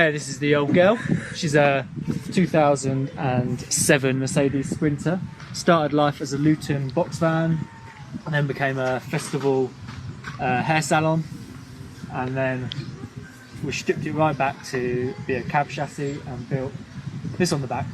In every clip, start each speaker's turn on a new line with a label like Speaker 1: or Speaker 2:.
Speaker 1: Yeah, this is the old girl. She's a 2007 Mercedes Sprinter. Started life as a Luton box van, and then became a festival hair salon, and then we stripped it right back to be a cab chassis and built this on the back.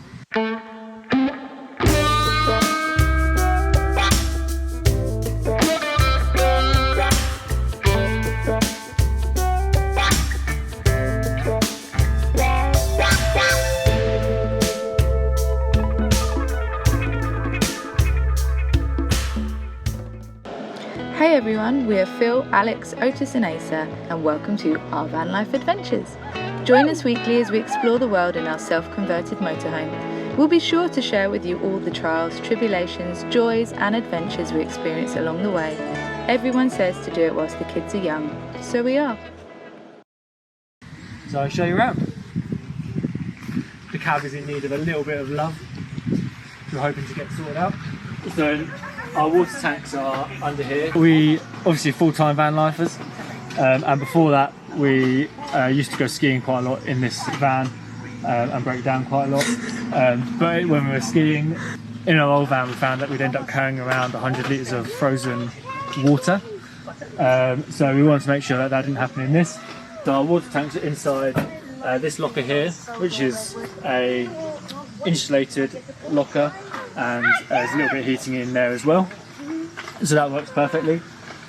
Speaker 2: Hey everyone, we are Phil, Alex, Otis and Asa, and welcome to our van life adventures. Join us weekly as we explore the world in our self-converted motorhome. We'll be sure to share with you all the trials, tribulations, joys and adventures we experience along the way. Everyone says to do it whilst the kids are young, so we are.
Speaker 1: So I'll show you around. The cab is in need of a little bit of love. We're hoping to get sorted out. So our water tanks are under here. We obviously full-time van lifers, and before that we used to go skiing quite a lot in this van and break down quite a lot. But when we were skiing in our old van, we found that we'd end up carrying around 100 litres of frozen water. So we wanted to make sure that that didn't happen in this. So our water tanks are inside this locker here, which is a insulated locker, and there's a little bit of heating in there as well, so that works perfectly.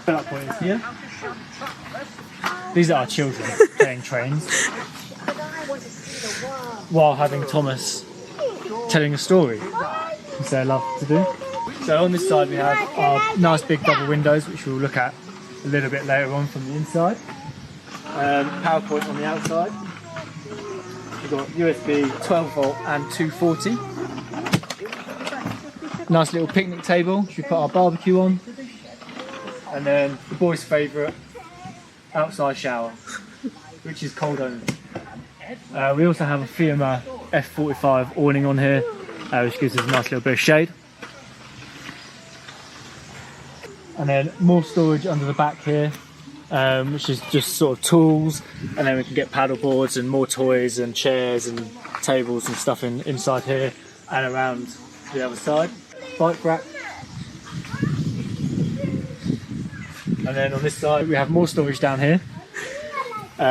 Speaker 1: Fill-up point is here. These are our children playing trains while having Thomas telling a story, which they love to do. So on this side we have our nice big double windows, which we'll look at a little bit later on from the inside. Power point on the outside. We've got USB 12 volt and 240. Nice little picnic table, which we put our barbecue on. And then the boys' favourite, outside shower, which is cold only. We also have a Firma F45 awning on here, which gives us a nice little bit of shade. And then more storage under the back here, which is just sort of tools, and then we can get paddle boards and more toys and chairs and tables and stuff inside here and around the other side. Bike rack. And then on this side we have more storage down here,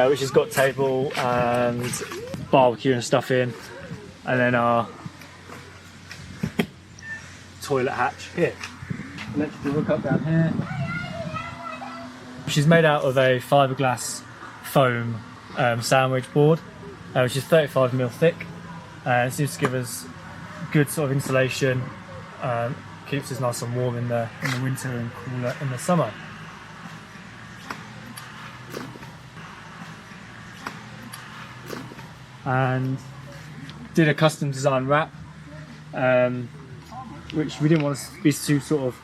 Speaker 1: which has got table and barbecue and stuff in, and then our toilet hatch here. Electrical hookup down here, which is made out of a fiberglass foam sandwich board, which is 35mm thick. It seems to give us good sort of insulation, keeps us nice and warm in the winter and cooler in the summer. And did a custom design wrap, which we didn't want to be too sort of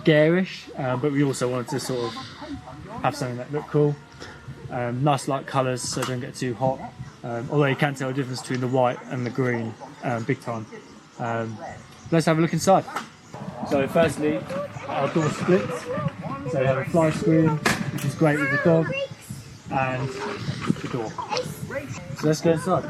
Speaker 1: garish, but we also wanted to sort of have something that looked cool. Nice light colours so it don't get too hot, although you can tell the difference between the white and the green big time. Let's have a look inside. So firstly, our door splits, so we have a fly screen, which is great with the dog, and the door. So let's go inside.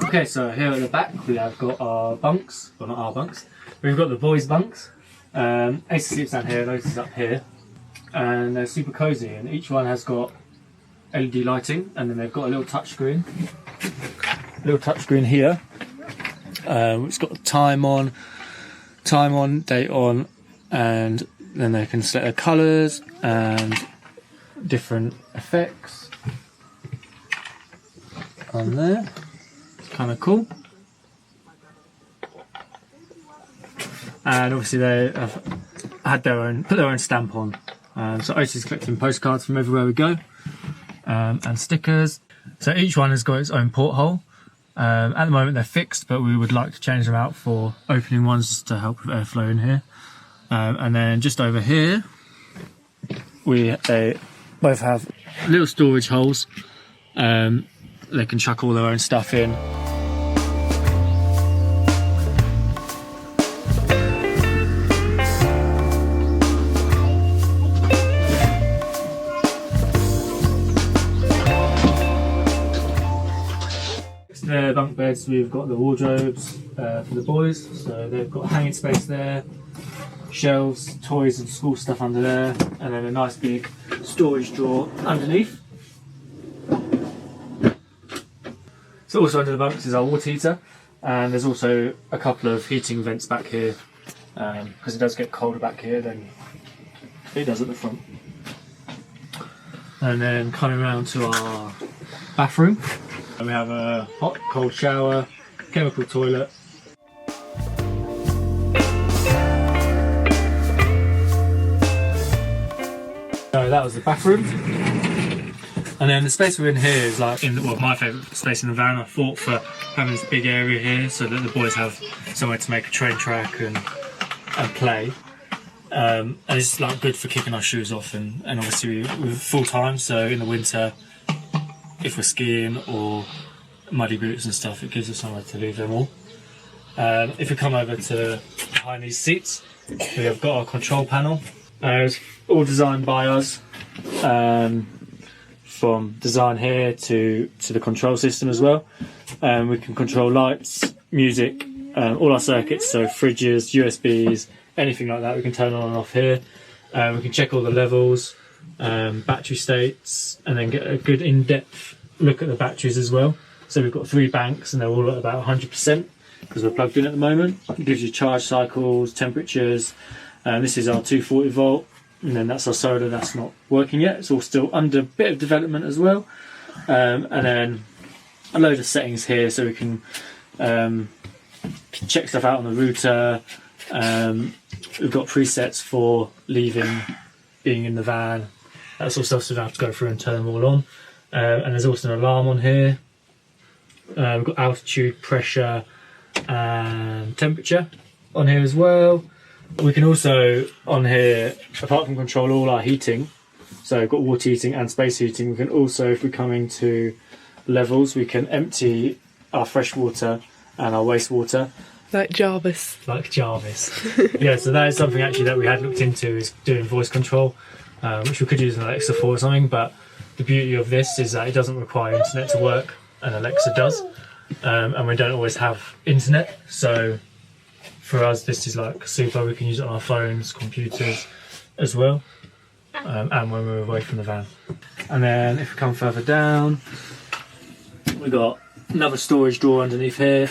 Speaker 1: Okay, so here at the back we have got our bunks, well not our bunks, we've got the boys' bunks. Asa sleeps down here and Otis is up here, and they're super cosy, and each one has got LED lighting, and then they've got a little touchscreen here, which got time on, date on, and then they can select their colours and different effects on there. It's kind of cool. And obviously they have had put their own stamp on. So Otis is collecting postcards from everywhere we go, and stickers. So each one has got its own porthole. At the moment they're fixed, but we would like to change them out for opening ones to help with airflow in here. And then just over here, they both have little storage holes. They can chuck all their own stuff in. their bunk beds, we've got the wardrobes for the boys. So they've got hanging space there, shelves, toys and school stuff under there, and then a nice big storage drawer underneath. So also under the bunks is our water heater, and there's also a couple of heating vents back here, because it does get colder back here than it does at the front. And then coming around to our bathroom, and we have a hot, cold shower, chemical toilet. So that was the bathroom. And then the space we're in here is like my favourite space in the van. I fought for having this big area here so that the boys have somewhere to make a train track and play. And it's like good for kicking our shoes off, and obviously we're full time, so in the winter if we're skiing or muddy boots and stuff, it gives us somewhere to leave them all. If we come over to behind these seats, we have got our control panel. It's all designed by us, from design here to the control system as well. We can control lights, music, all our circuits, so fridges, USBs, anything like that we can turn on and off here. We can check all the levels, battery states, and then get a good in-depth look at the batteries as well. So we've got 3 banks and they're all at about 100% because we're plugged in at the moment. It gives you charge cycles, temperatures. This is our 240 volt, and then that's our solar that's not working yet. It's all still under a bit of development as well. And then a load of settings here so we can check stuff out on the router. We've got presets for leaving, being in the van, that sort of stuff, so we don't have to go through and turn them all on. And there's also an alarm on here. We've got altitude, pressure and temperature on here as well. We can also, on here, apart from control all our heating, so we've got water heating and space heating, we can also, if we're coming to levels, we can empty our fresh water and our wastewater.
Speaker 3: Like Jarvis.
Speaker 1: Like Jarvis. Yeah, so that is something actually that we had looked into, is doing voice control, which we could use an Alexa for or something, but the beauty of this is that it doesn't require internet to work, and Alexa does. And we don't always have internet, so for us this is like super. We can use it on our phones, computers as well, and when we're away from the van. And then if we come further down, we've got another storage drawer underneath here,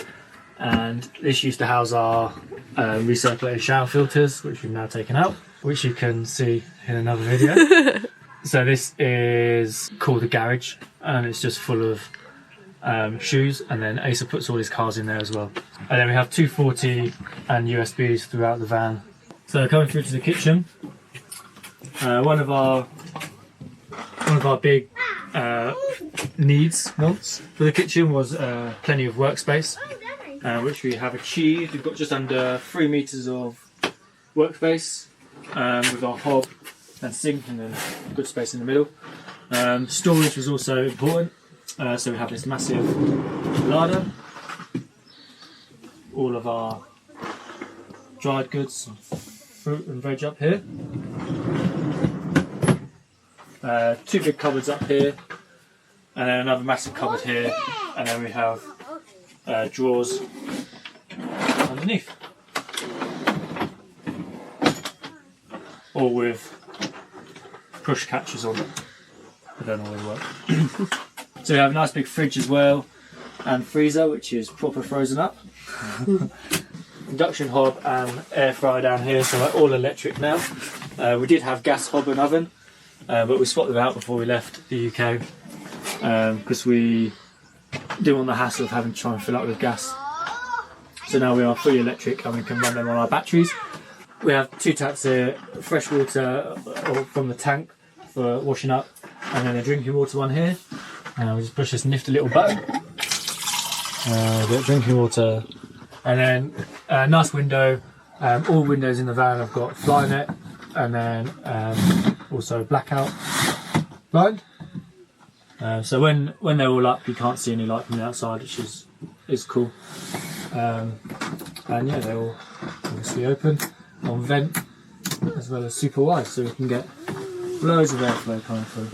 Speaker 1: and this used to house our recirculated shower filters, which we've now taken out, which you can see in another video. So this is called the garage, and it's just full of shoes, and then Asa puts all his cars in there as well. And then we have 240 and USBs throughout the van. So coming through to the kitchen, one of our big wants for the kitchen was plenty of workspace, which we have achieved. We've got just under 3 meters of workspace, with our hob and sink, and then good space in the middle. Storage was also important, so we have this massive larder, all of our dried goods, fruit and veg up here. 2 big cupboards up here, and then another massive cupboard here, and then we have drawers underneath, all with push catches on. They don't always work. So we have a nice big fridge as well, and freezer, which is proper frozen up. Induction hob and air fryer down here, so we're all electric now. We did have gas hob and oven, but we swapped them out before we left the UK, because we didn't want the hassle of having to try and fill up with gas. So now we are fully electric, and we can run them on our batteries. We have 2 taps here, fresh water from the tank for washing up, and then a drinking water one here. We just push this nifty little button, get drinking water, and then a nice window. All windows in the van have got fly net, and then also blackout blind. So when they're all up, you can't see any light from the outside, which is cool. And yeah, they're all obviously open on vent as well as super wide, so we can get loads of airflow coming through.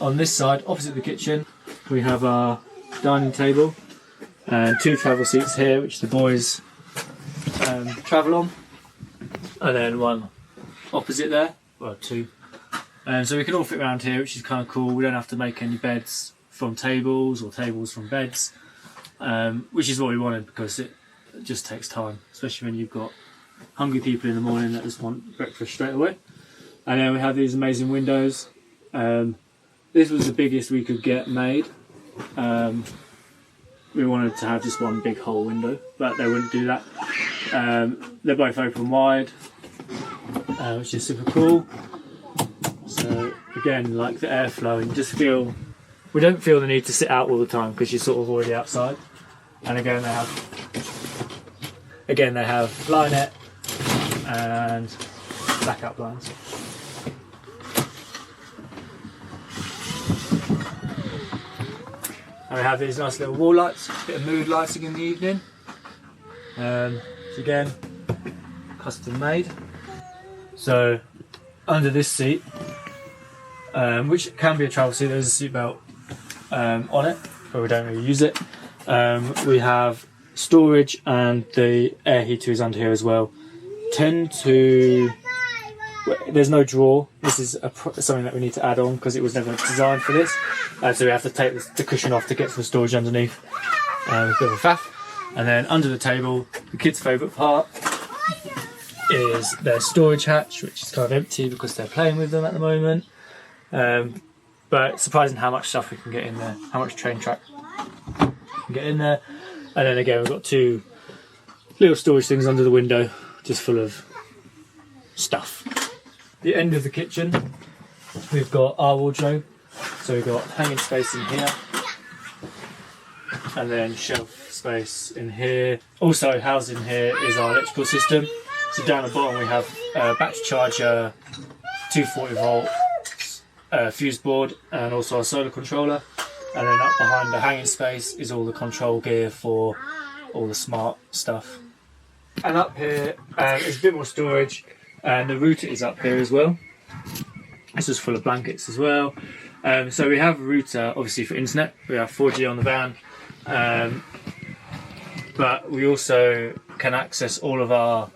Speaker 1: On this side, opposite the kitchen, we have our dining table, and 2 travel seats here, which the boys travel on, and then one opposite there, well 2. And so we can all fit around here, which is kind of cool. We don't have to make any beds from tables or tables from beds, which is what we wanted because it just takes time, especially when you've got hungry people in the morning that just want breakfast straight away. And then we have these amazing windows. This was the biggest we could get made. We wanted to have just one big whole window, but they wouldn't do that. They're both open wide, which is super cool. So again, like the airflow, you just feel, we don't feel the need to sit out all the time because you're sort of already outside. And again they have fly net and blackout blinds. And we have these nice little wall lights, a bit of mood lighting in the evening. So again, custom made. So under this seat, which can be a travel seat, there's a seat belt on it, but we don't really use it. We have storage, and the air heater is under here as well. There's no drawer. This is something that we need to add on because it was never designed for this. So we have to take the cushion off to get some storage underneath. A bit of a faff. And then under the table, the kids' favourite part is their storage hatch, which is kind of empty because they're playing with them at the moment. But it's surprising how much stuff we can get in there, how much train track we can get in there. And then again, we've got 2 little storage things under the window, just full of stuff. The end of the kitchen, we've got our wardrobe. So we've got hanging space in here, and then shelf space in here. Also housed in here is our electrical system. So down the bottom we have a battery charger, 240 volt fuse board, and also a solar controller. And then up behind the hanging space is all the control gear for all the smart stuff. And up here is a bit more storage, and the router is up here as well. This is full of blankets as well. So we have a router obviously for internet. We have 4G on the van, but we also can access all of our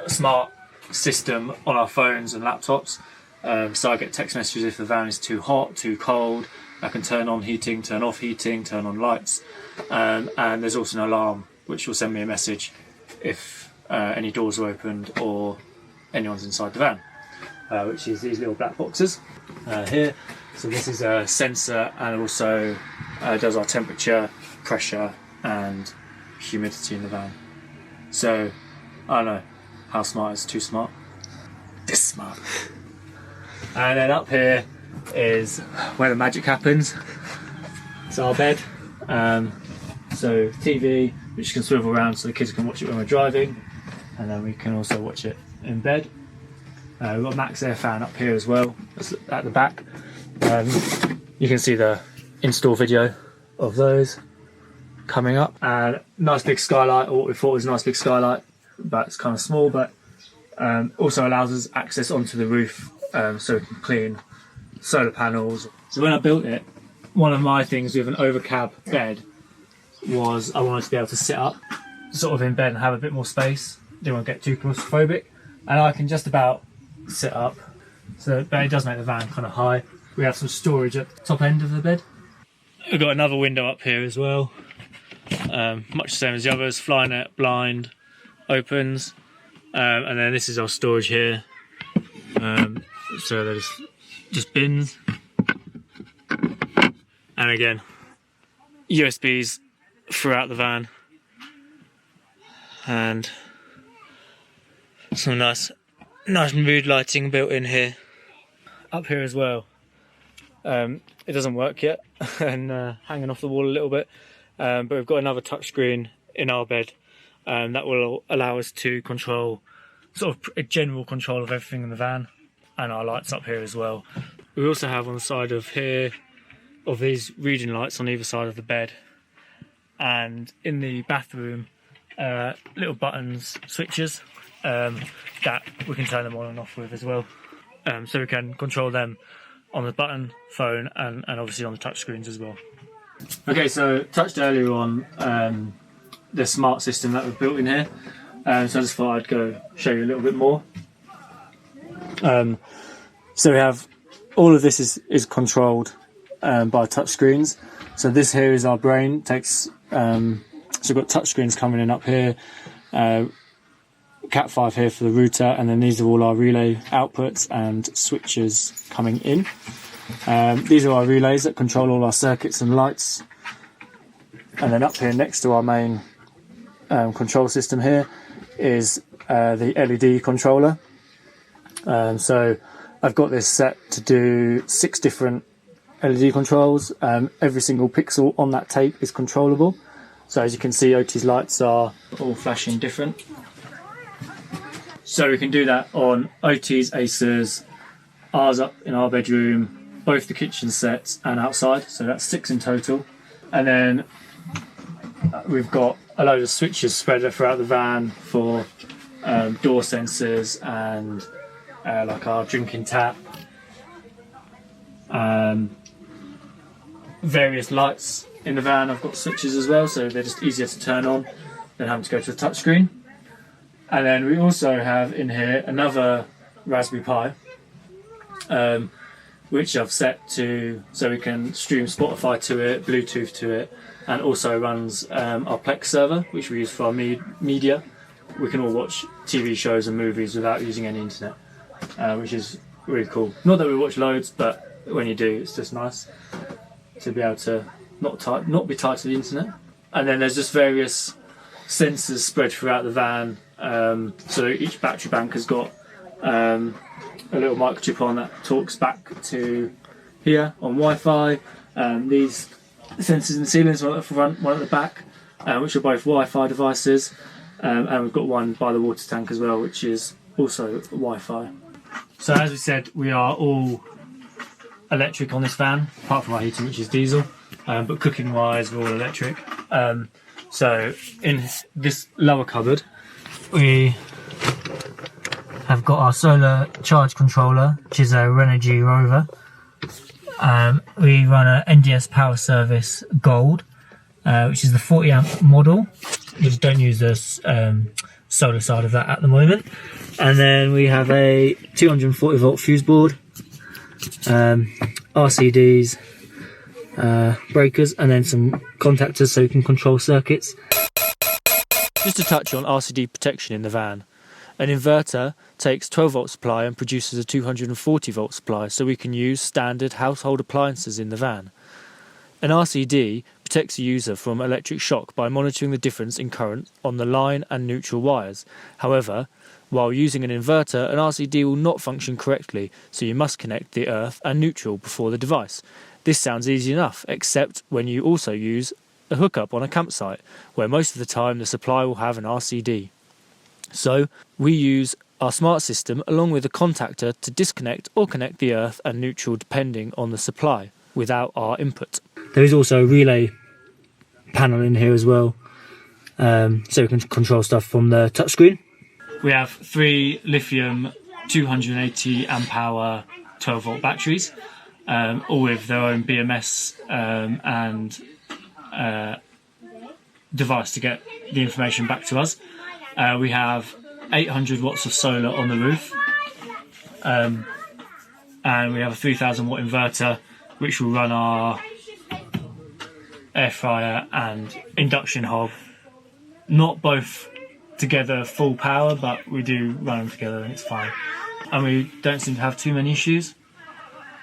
Speaker 1: smart system on our phones and laptops. So I get text messages if the van is too hot, too cold. I can turn on heating, turn off heating, turn on lights, and there's also an alarm which will send me a message if any doors are opened or anyone's inside the van, which is these little black boxes here. So this is a sensor, and also does our temperature, pressure and humidity in the van. So I don't know how smart is too smart. This smart. And then up here is where the magic happens. It's our bed. So TV, which can swivel around so the kids can watch it when we're driving, and then we can also watch it in bed. We've got a max air fan up here as well, at the back. You can see the install video of those coming up. And nice big skylight, or what we thought was a nice big skylight, but it's kind of small, but also allows us access onto the roof, so we can clean solar panels. So when I built it, one of my things with an overcab bed was I wanted to be able to sit up sort of in bed and have a bit more space. Didn't want to get too claustrophobic, and I can just about sit up. So, but it does make the van kind of high. We have some storage at the top end of the bed. We've got another window up here as well, much the same as the others. Fly net, blind, opens, and then this is our storage here. So there's just bins, and again USBs throughout the van, and some nice mood lighting built in here. Up here as well, it doesn't work yet and hanging off the wall a little bit, but we've got another touchscreen in our bed that will allow us to control sort of a general control of everything in the van, and our lights up here as well. We also have on the side of here of these reading lights on either side of the bed, and in the bathroom little buttons, switches that we can turn them on and off with as well, so we can control them on the button phone and obviously on the touch screens as well. Okay, so touched earlier on the smart system that we've built in here, so I just thought I'd go show you a little bit more. So we have all of this is controlled by touch screens. So this here is our brain. Takes so we've got touch screens coming in up here, Cat5 here for the router, and then these are all our relay outputs and switches coming in. These are our relays that control all our circuits and lights. And then up here next to our main control system here is the LED controller. So I've got this set to do 6 different LED controls. Every single pixel on that tape is controllable. So as you can see, OT's lights are all flashing different. So we can do that on OT's, Acer's, ours up in our bedroom, both the kitchen sets and outside. So that's 6 in total. And then we've got a load of switches spread throughout the van for door sensors and like our drinking tap. Various lights in the van, I've got switches as well, so they're just easier to turn on than having to go to the touchscreen. And then we also have in here another Raspberry Pi, which I've set to so we can stream Spotify to it, Bluetooth to it, and also runs our Plex server, which we use for our media. We can all watch TV shows and movies without using any internet, which is really cool. Not that we watch loads, but when you do, it's just nice to be able to not be tied to the internet. And then there's just various sensors spread throughout the van. So each battery bank has got a little microchip on that talks back to here on Wi-Fi. These sensors in the ceilings, one at the front, one at the back, which are both Wi-Fi devices. And we've got one by the water tank as well, which is also Wi-Fi. So as we said, we are all electric on this van, apart from our heating, which is diesel. But cooking wise, we're all electric. So in this lower cupboard, we have got our solar charge controller, which is a Renogy Rover. We run a NDS Power Service Gold, which is the 40 amp model. We just don't use the solar side of that at the moment. And then we have a 240 volt fuse board, RCDs, breakers, and then some contactors so you can control circuits. Just to touch on RCD protection in the van, an inverter takes 12 volt supply and produces a 240 volt supply, so we can use standard household appliances in the van. An RCD protects the user from electric shock by monitoring the difference in current on the line and neutral wires. However, while using an inverter, an RCD will not function correctly, so you must connect the earth and neutral before the device. This sounds easy enough, except when you also use a hookup on a campsite, where most of the time the supply will have an RCD. So we use our smart system along with a contactor to disconnect or connect the earth and neutral depending on the supply without our input. There is also a relay panel in here as well, so we can control stuff from the touchscreen. We have 3 lithium 280 amp hour 12 volt batteries, all with their own BMS and device to get the information back to us. We have 800 watts of solar on the roof, and we have a 3000 watt inverter which will run our air fryer and induction hob. Not both together full power, but we do run them together and it's fine. And we don't seem to have too many issues.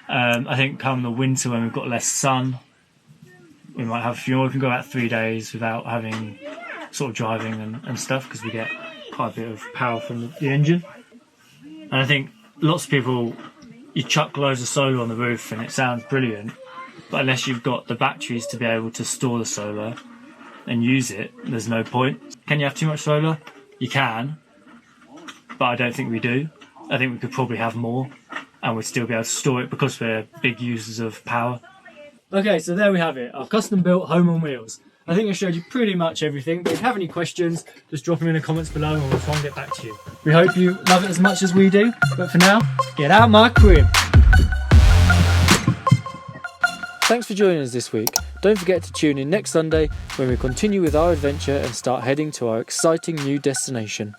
Speaker 1: I think come the winter when we've got less sun, we might have a few more. We can go out 3 days without having sort of driving and stuff, because we get quite a bit of power from the engine. And I think lots of people, you chuck loads of solar on the roof and it sounds brilliant, but unless you've got the batteries to be able to store the solar and use it, there's no point. Can you have too much solar? You can, but I don't think we do. I think we could probably have more and we'd still be able to store it because we're big users of power. Okay, so there we have it, our custom built home on wheels. I think I showed you pretty much everything, but if you have any questions, just drop them in the comments below and we'll try and get back to you. We hope you love it as much as we do, but for now, get out my crib. Thanks for joining us this week. Don't forget to tune in next Sunday when we continue with our adventure and start heading to our exciting new destination.